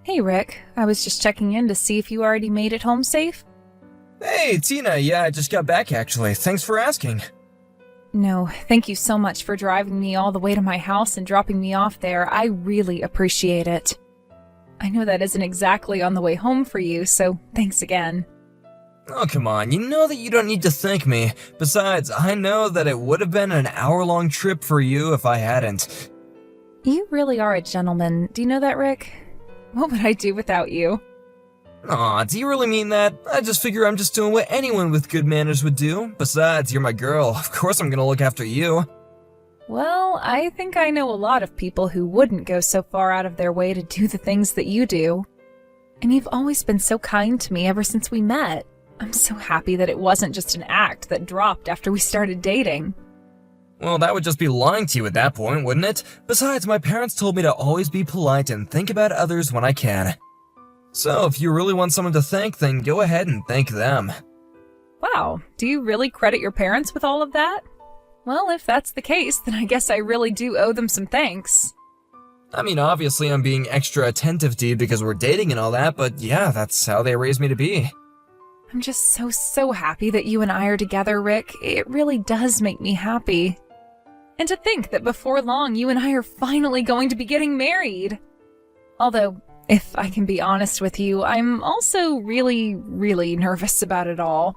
Hey Rick, I was just checking in to see if you already made it home safe. Hey, Tina, yeah, I just got back actually. Thanks for asking. No, thank you so much for driving me all the way to my house and dropping me off there. I really appreciate it. I know that isn't exactly on the way home for you, so thanks again. Oh, come on, you know that you don't need to thank me. Besides, I know that it would have been an hour-long trip for you if I hadn't. You really are a gentleman. Do you know that, Rick? What would I do without you? Aw, do you really mean that? I just figure I'm just doing what anyone with good manners would do. Besides, you're my girl. Of course I'm gonna look after you. Well, I think I know a lot of people who wouldn't go so far out of their way to do the things that you do. And you've always been so kind to me ever since we met. I'm so happy that it wasn't just an act that dropped after we started dating. Well, that would just be lying to you at that point, wouldn't it? Besides, my parents told me to always be polite and think about others when I can. So, if you really want someone to thank, then go ahead and thank them. Wow, do you really credit your parents with all of that? Well, if that's the case, then I guess I really do owe them some thanks. I mean, obviously I'm being extra attentive to you because we're dating and all that, but yeah, that's how they raised me to be. I'm just so happy that you and I are together, Rick. It really does make me happy. And to think that before long, you and I are finally going to be getting married. Although, if I can be honest with you, I'm also really nervous about it all.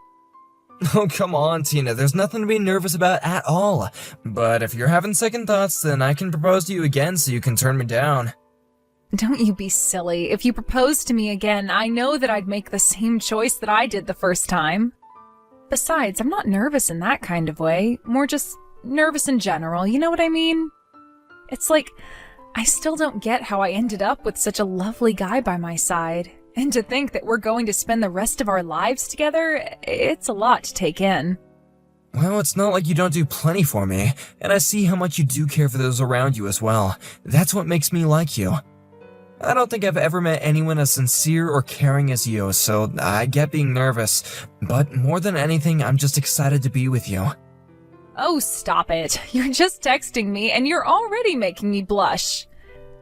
Oh, come on, Tina, there's nothing to be nervous about at all. But if you're having second thoughts, then I can propose to you again so you can turn me down. Don't you be silly. If you propose to me again, I know that I'd make the same choice that I did the first time. Besides, I'm not nervous in that kind of way, more just nervous in general, you know what I mean? It's like, I still don't get how I ended up with such a lovely guy by my side. And to think that we're going to spend the rest of our lives together, it's a lot to take in. Well, it's not like you don't do plenty for me, and I see how much you do care for those around you as well. That's what makes me like you. I don't think I've ever met anyone as sincere or caring as you, so I get being nervous. But more than anything, I'm just excited to be with you. Oh, stop it. You're just texting me and you're already making me blush.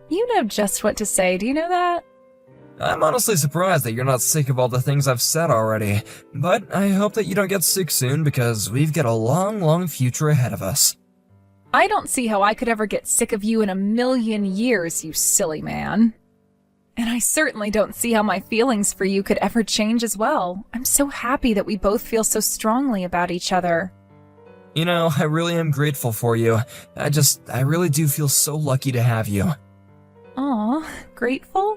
You know just what to say, do you know that? I'm honestly surprised that you're not sick of all the things I've said already, but I hope that you don't get sick soon because we've got a long future ahead of us. I don't see how I could ever get sick of you in a million years, you silly man. And I certainly don't see how my feelings for you could ever change as well. I'm so happy that we both feel so strongly about each other. You know, I really am grateful for you. I really do feel so lucky to have you. Aw, grateful?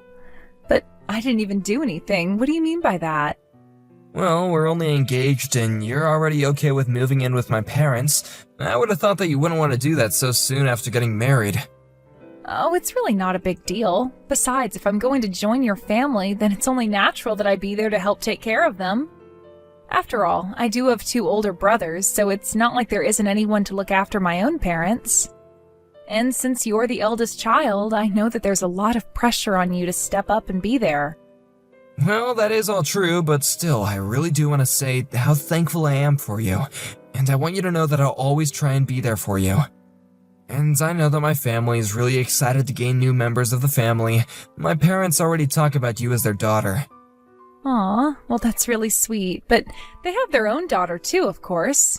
But I didn't even do anything. What do you mean by that? Well, we're only engaged and you're already okay with moving in with my parents. I would have thought that you wouldn't want to do that so soon after getting married. Oh, it's really not a big deal. Besides, if I'm going to join your family, then it's only natural that I be there to help take care of them. After all, I do have 2 older brothers, so it's not like there isn't anyone to look after my own parents. And since you're the eldest child, I know that there's a lot of pressure on you to step up and be there. Well, that is all true, but still, I really do want to say how thankful I am for you. And I want you to know that I'll always try and be there for you. And I know that my family is really excited to gain new members of the family. My parents already talk about you as their daughter. Aw, well that's really sweet, but they have their own daughter too, of course.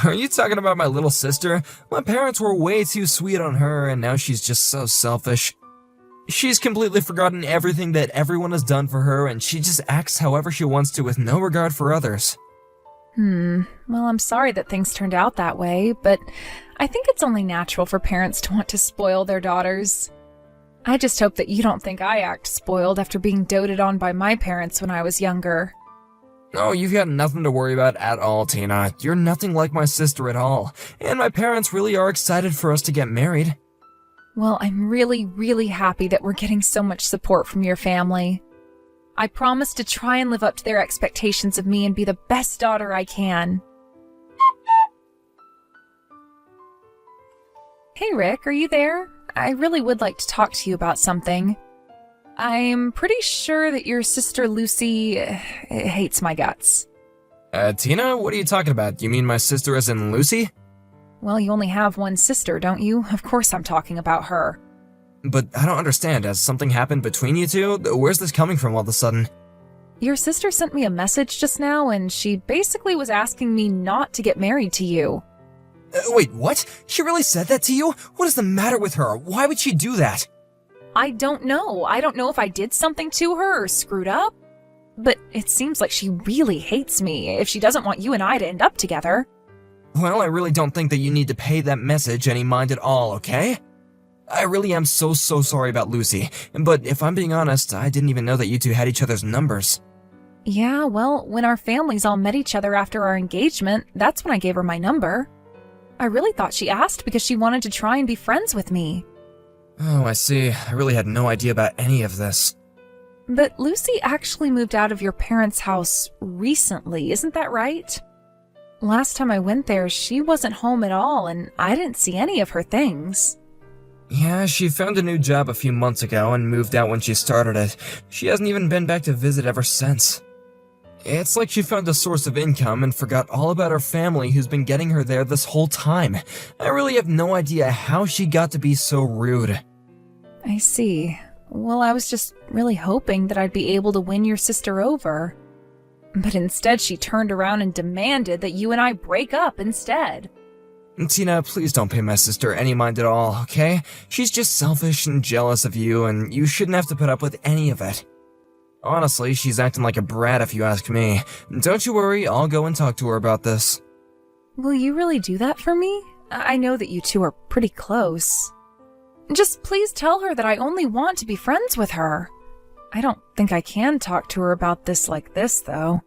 Are you talking about my little sister? My parents were way too sweet on her, and now she's just so selfish. She's completely forgotten everything that everyone has done for her, and she just acts however she wants to with no regard for others. Well, I'm sorry that things turned out that way, but I think it's only natural for parents to want to spoil their daughters. I just hope that you don't think I act spoiled after being doted on by my parents when I was younger. Oh, you've got nothing to worry about at all, Tina. You're nothing like my sister at all, and my parents really are excited for us to get married. Well, I'm really happy that we're getting so much support from your family. I promise to try and live up to their expectations of me and be the best daughter I can. Hey Rick, are you there? I really would like to talk to you about something. I'm pretty sure that your sister Lucy hates my guts. Tina, what are you talking about? You mean my sister as in Lucy? Well, you only have one sister, don't you? Of course I'm talking about her. But I don't understand. Has something happened between you two? Where's this coming from all of a sudden? Your sister sent me a message just now, and she basically was asking me not to get married to you. Wait, what? She really said that to you? What is the matter with her? Why would she do that? I don't know. I don't know if I did something to her or screwed up. But it seems like she really hates me if she doesn't want you and I to end up together. Well, I really don't think that you need to pay that message any mind at all, okay? I really am so sorry about Lucy, but if I'm being honest, I didn't even know that you two had each other's numbers. Yeah, well, when our families all met each other after our engagement, that's when I gave her my number. I really thought she asked because she wanted to try and be friends with me. Oh, I see. I really had no idea about any of this. But Lucy actually moved out of your parents' house recently, isn't that right? Last time I went there, she wasn't home at all, and I didn't see any of her things. Yeah, she found a new job a few months ago and moved out when she started it. She hasn't even been back to visit ever since. It's like she found a source of income and forgot all about her family who's been getting her there this whole time. I really have no idea how she got to be so rude. I see. Well, I was just really hoping that I'd be able to win your sister over. But instead she turned around and demanded that you and I break up instead. Tina, please don't pay my sister any mind at all, okay? She's just selfish and jealous of you, and you shouldn't have to put up with any of it. Honestly, she's acting like a brat if you ask me. Don't you worry, I'll go and talk to her about this. Will you really do that for me? I know that you two are pretty close. Just please tell her that I only want to be friends with her. I don't think I can talk to her about this like this, though.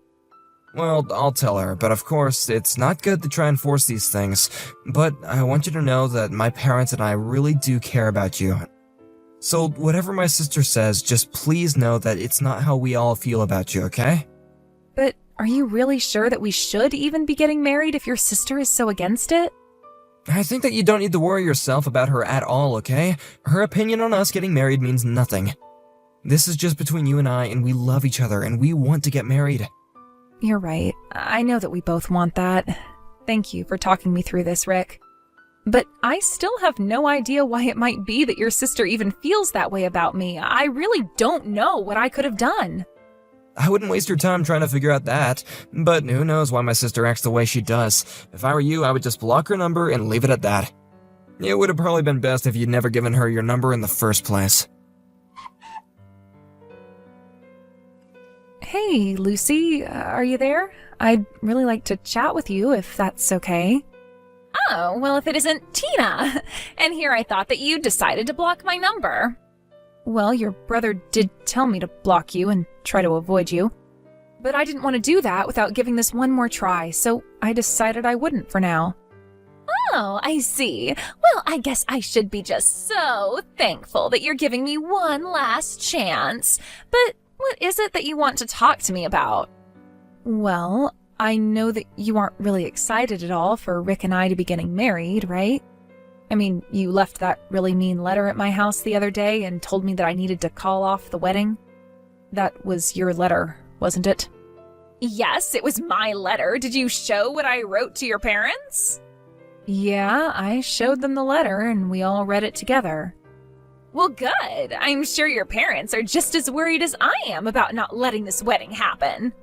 Well, I'll tell her, but of course, it's not good to try and force these things. But I want you to know that my parents and I really do care about you. So whatever my sister says, just please know that it's not how we all feel about you, okay? But are you really sure that we should even be getting married if your sister is so against it? I think that you don't need to worry yourself about her at all, okay? Her opinion on us getting married means nothing. This is just between you and I, and we love each other, and we want to get married. You're right. I know that we both want that. Thank you for talking me through this, Rick. But I still have no idea why it might be that your sister even feels that way about me. I really don't know what I could have done. I wouldn't waste your time trying to figure out that, but who knows why my sister acts the way she does. If I were you, I would just block her number and leave it at that. It would have probably been best if you'd never given her your number in the first place. Hey, Lucy, are you there? I'd really like to chat with you if that's okay. Oh, well, if it isn't Tina. And here I thought that you decided to block my number. Well, your brother did tell me to block you and try to avoid you. But I didn't want to do that without giving this one more try, so I decided I wouldn't for now. Oh, I see. Well, I guess I should be just so thankful that you're giving me one last chance. But what is it that you want to talk to me about? Well, I know that you aren't really excited at all for Rick and I to be getting married, right? I mean, you left that really mean letter at my house the other day and told me that I needed to call off the wedding. That was your letter, wasn't it? Yes, it was my letter. Did you show what I wrote to your parents? Yeah, I showed them the letter and we all read it together. Well, good. I'm sure your parents are just as worried as I am about not letting this wedding happen.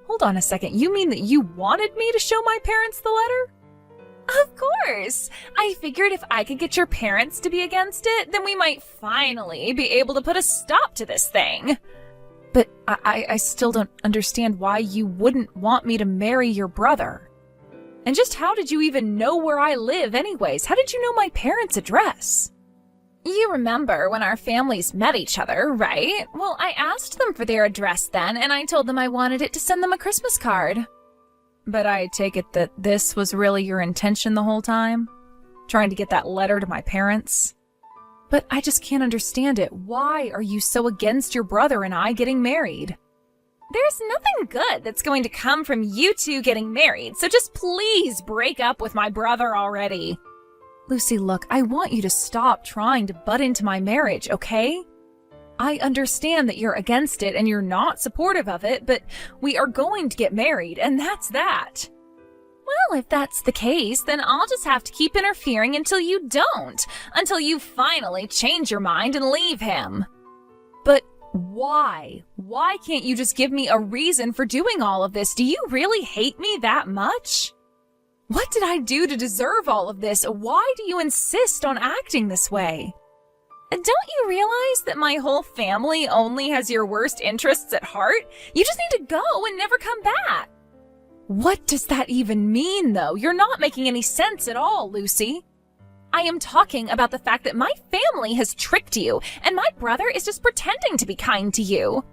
Hold on a second. You mean that you wanted me to show my parents the letter? Of course. I figured if I could get your parents to be against it, then we might finally be able to put a stop to this thing. But I still don't understand why you wouldn't want me to marry your brother. And just how did you even know where I live anyways? How did you know my parents' address? You remember when our families met each other, right? Well, I asked them for their address then, and I told them I wanted it to send them a Christmas card. But I take it that this was really your intention the whole time? Trying to get that letter to my parents? But I just can't understand it. Why are you so against your brother and I getting married? There's nothing good that's going to come from you two getting married, so just please break up with my brother already. Lucy, look, I want you to stop trying to butt into my marriage, okay? I understand that you're against it and you're not supportive of it, but we are going to get married, and that's that. Well, if that's the case, then I'll just have to keep interfering until you don't. Until you finally change your mind and leave him. But why? Why can't you just give me a reason for doing all of this? Do you really hate me that much? What did I do to deserve all of this? Why do you insist on acting this way? Don't you realize that my whole family only has your worst interests at heart? You just need to go and never come back. What does that even mean, though? You're not making any sense at all, Lucy. I am talking about the fact that my family has tricked you, and my brother is just pretending to be kind to you.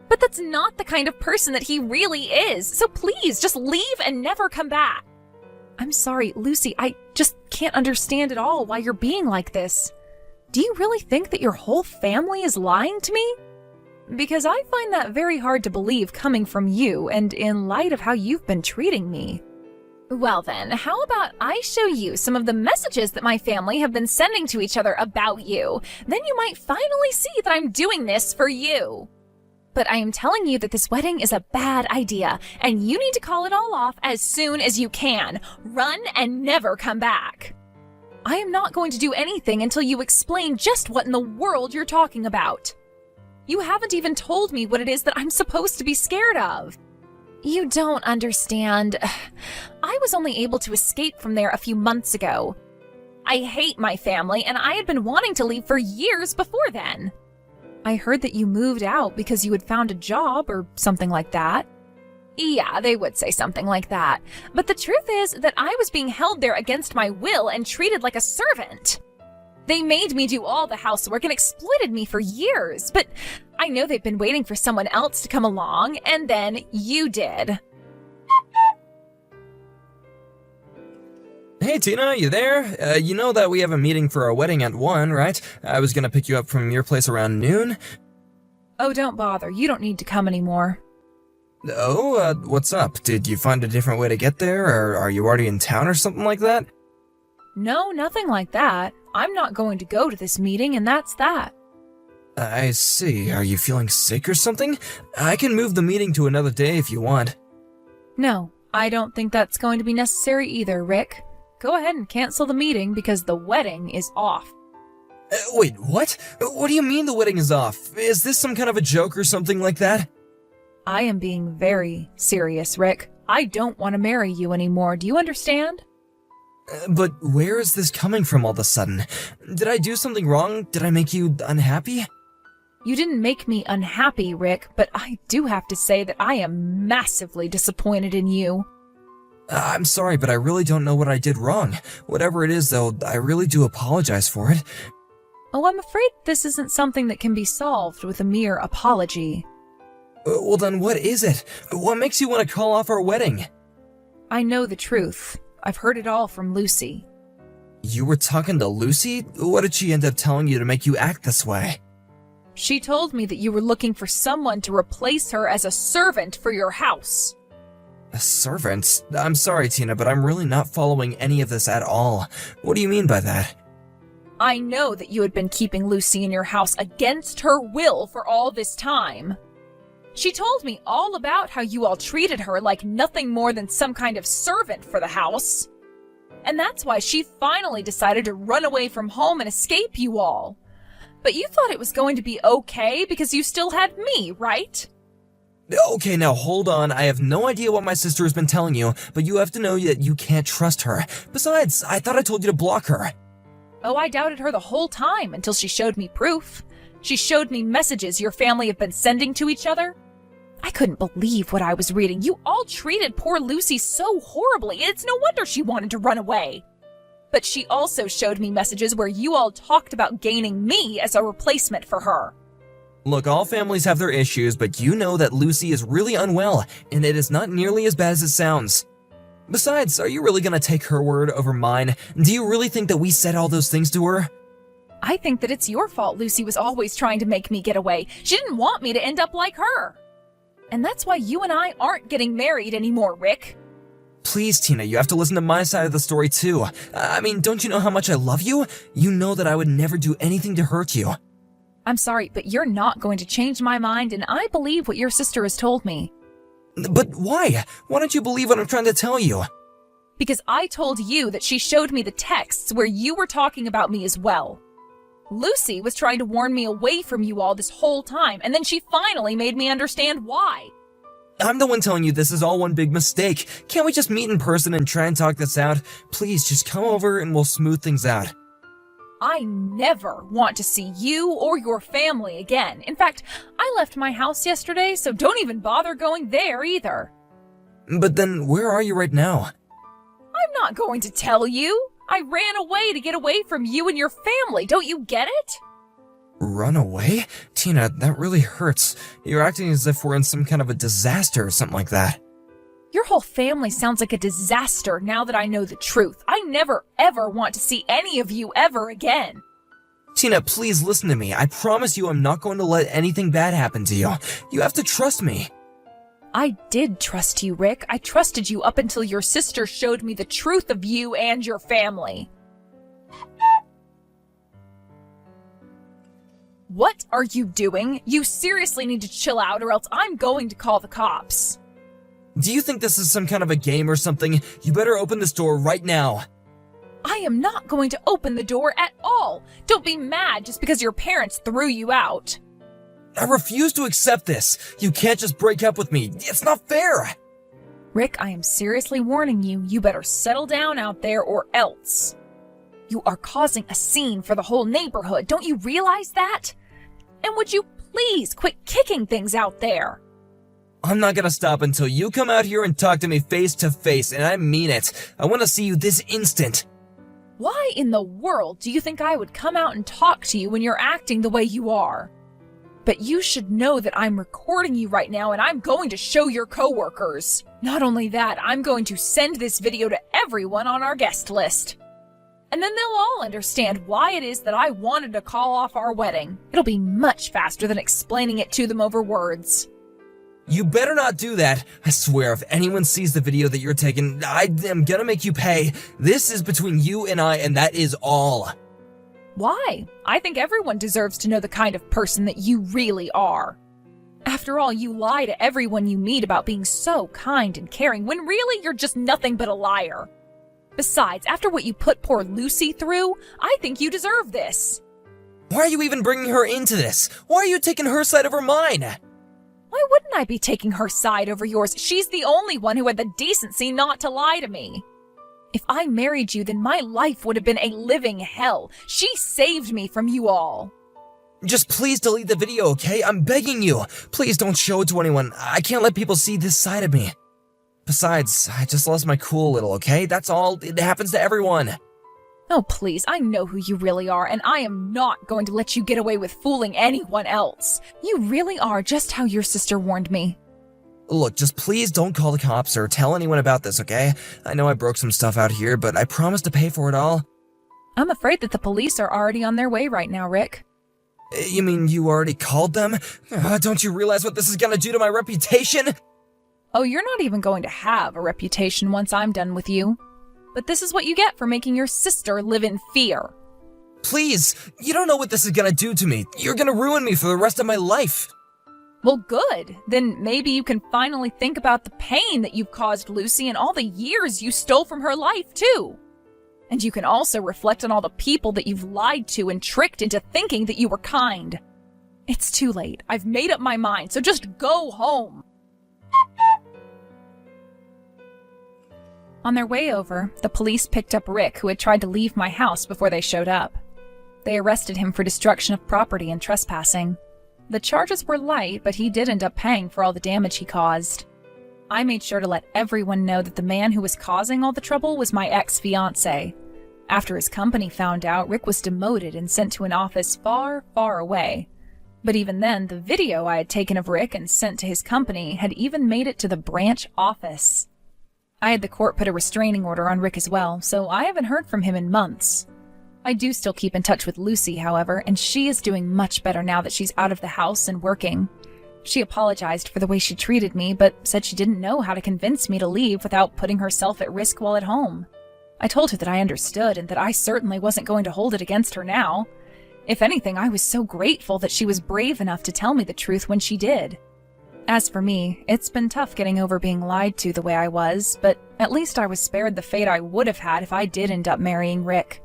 But that's not the kind of person that he really is, so please, just leave and never come back. I'm sorry, Lucy, I just can't understand at all why you're being like this. Do you really think that your whole family is lying to me? Because I find that very hard to believe coming from you and in light of how you've been treating me. Well then, how about I show you some of the messages that my family have been sending to each other about you? Then you might finally see that I'm doing this for you. But I am telling you that this wedding is a bad idea, and you need to call it all off as soon as you can. Run and never come back. I am not going to do anything until you explain just what in the world you're talking about. You haven't even told me what it is that I'm supposed to be scared of. You don't understand. I was only able to escape from there a few months ago. I hate my family, and I had been wanting to leave for years before then. I heard that you moved out because you had found a job or something like that. Yeah, they would say something like that. But the truth is that I was being held there against my will and treated like a servant. They made me do all the housework and exploited me for years, but I know they've been waiting for someone else to come along, and then you did. Hey Tina, you there? You know that we have a meeting for our wedding at 1, right? I was gonna pick you up from your place around noon. Oh, don't bother. You don't need to come anymore. Oh, what's up? Did you find a different way to get there, or are you already in town or something like that? No, nothing like that. I'm not going to go to this meeting, and that's that. I see. Are you feeling sick or something? I can move the meeting to another day if you want. No, I don't think that's going to be necessary either, Rick. Go ahead and cancel the meeting because the wedding is off. Wait, what? What do you mean the wedding is off? Is this some kind of a joke or something like that? I am being very serious, Rick. I don't want to marry you anymore. Do you understand? But where is this coming from all of a sudden? Did I do something wrong? Did I make you unhappy? You didn't make me unhappy, Rick, but I do have to say that I am massively disappointed in you. I'm sorry, but I really don't know what I did wrong. Whatever it is, though, I really do apologize for it. Oh, I'm afraid this isn't something that can be solved with a mere apology. Well then, what is it? What makes you want to call off our wedding? I know the truth. I've heard it all from Lucy. You were talking to Lucy? What did she end up telling you to make you act this way? She told me that you were looking for someone to replace her as a servant for your house. A servant? I'm sorry, Tina, but I'm really not following any of this at all. What do you mean by that? I know that you had been keeping Lucy in your house against her will for all this time. She told me all about how you all treated her like nothing more than some kind of servant for the house. And that's why she finally decided to run away from home and escape you all. But you thought it was going to be okay because you still had me, right? Okay, now hold on. I have no idea what my sister has been telling you, but you have to know that you can't trust her. Besides, I thought I told you to block her. Oh, I doubted her the whole time until she showed me proof. She showed me messages your family have been sending to each other. I couldn't believe what I was reading. You all treated poor Lucy so horribly. It's no wonder she wanted to run away. But she also showed me messages where you all talked about gaining me as a replacement for her. Look, all families have their issues, but you know that Lucy is really unwell, and it is not nearly as bad as it sounds. Besides, are you really gonna take her word over mine? Do you really think that we said all those things to her? I think that it's your fault Lucy was always trying to make me get away. She didn't want me to end up like her. And that's why you and I aren't getting married anymore, Rick. Please, Tina, you have to listen to my side of the story too. I mean, don't you know how much I love you? You know that I would never do anything to hurt you. I'm sorry, but you're not going to change my mind, and I believe what your sister has told me. But why? Why don't you believe what I'm trying to tell you? Because I told you that she showed me the texts where you were talking about me as well. Lucy was trying to warn me away from you all this whole time, and then she finally made me understand why. I'm the one telling you this is all one big mistake. Can't we just meet in person and try and talk this out? Please, just come over and we'll smooth things out. I never want to see you or your family again. In fact, I left my house yesterday, so don't even bother going there either. But then, where are you right now? I'm not going to tell you. I ran away to get away from you and your family. Don't you get it? Run away? Tina, that really hurts. You're acting as if we're in some kind of a disaster or something like that. Your whole family sounds like a disaster now that I know the truth. I never ever want to see any of you ever again. Tina, please listen to me. I promise you I'm not going to let anything bad happen to you. You have to trust me. I did trust you, Rick. I trusted you up until your sister showed me the truth of you and your family. What are you doing? You seriously need to chill out or else I'm going to call the cops. Do you think this is some kind of a game or something? You better open this door right now. I am not going to open the door at all. Don't be mad just because your parents threw you out. I refuse to accept this. You can't just break up with me. It's not fair. Rick, I am seriously warning you. You better settle down out there or else. You are causing a scene for the whole neighborhood. Don't you realize that? And would you please quit kicking things out there? I'm not gonna stop until you come out here and talk to me face to face, and I mean it. I want to see you this instant. Why in the world do you think I would come out and talk to you when you're acting the way you are? But you should know that I'm recording you right now and I'm going to show your coworkers. Not only that, I'm going to send this video to everyone on our guest list. And then they'll all understand why it is that I wanted to call off our wedding. It'll be much faster than explaining it to them over words. You better not do that. I swear, if anyone sees the video that you're taking, I am gonna make you pay. This is between you and I, and that is all. Why? I think everyone deserves to know the kind of person that you really are. After all, you lie to everyone you meet about being so kind and caring, when really you're just nothing but a liar. Besides, after what you put poor Lucy through, I think you deserve this. Why are you even bringing her into this? Why are you taking her side over mine? Why wouldn't I be taking her side over yours? She's the only one who had the decency not to lie to me. If I married you, then my life would have been a living hell. She saved me from you all. Just please delete the video, okay? I'm begging you. Please don't show it to anyone. I can't let people see this side of me. Besides, I just lost my cool a little, okay? That's all. It happens to everyone. Oh, please, I know who you really are, and I am not going to let you get away with fooling anyone else. You really are just how your sister warned me. Look, just please don't call the cops or tell anyone about this, okay? I know I broke some stuff out here, but I promise to pay for it all. I'm afraid that the police are already on their way right now, Rick. You mean you already called them? Don't you realize what this is gonna do to my reputation? Oh, you're not even going to have a reputation once I'm done with you. But this is what you get for making your sister live in fear. Please, you don't know what this is gonna do to me. You're gonna ruin me for the rest of my life. Well, good. Then maybe you can finally think about the pain that you've caused Lucy and all the years you stole from her life, too. And you can also reflect on all the people that you've lied to and tricked into thinking that you were kind. It's too late. I've made up my mind, so just go home. On their way over, the police picked up Rick, who had tried to leave my house before they showed up. They arrested him for destruction of property and trespassing. The charges were light, but he did end up paying for all the damage he caused. I made sure to let everyone know that the man who was causing all the trouble was my ex-fiancé. After his company found out, Rick was demoted and sent to an office far, far away. But even then, the video I had taken of Rick and sent to his company had even made it to the branch office. I had the court put a restraining order on Rick as well, so I haven't heard from him in months. I do still keep in touch with Lucy, however, and she is doing much better now that she's out of the house and working. She apologized for the way she treated me, but said she didn't know how to convince me to leave without putting herself at risk while at home. I told her that I understood and that I certainly wasn't going to hold it against her now. If anything, I was so grateful that she was brave enough to tell me the truth when she did. As for me, it's been tough getting over being lied to the way I was, but at least I was spared the fate I would have had if I did end up marrying Rick.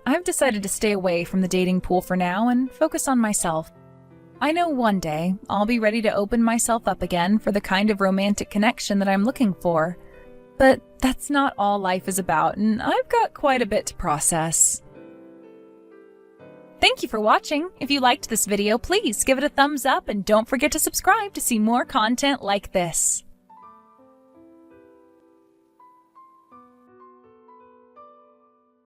I've decided to stay away from the dating pool for now and focus on myself. I know one day I'll be ready to open myself up again for the kind of romantic connection that I'm looking for. But that's not all life is about, and I've got quite a bit to process. Thank you for watching. If you liked this video, please give it a thumbs up and don't forget to subscribe to see more content like this.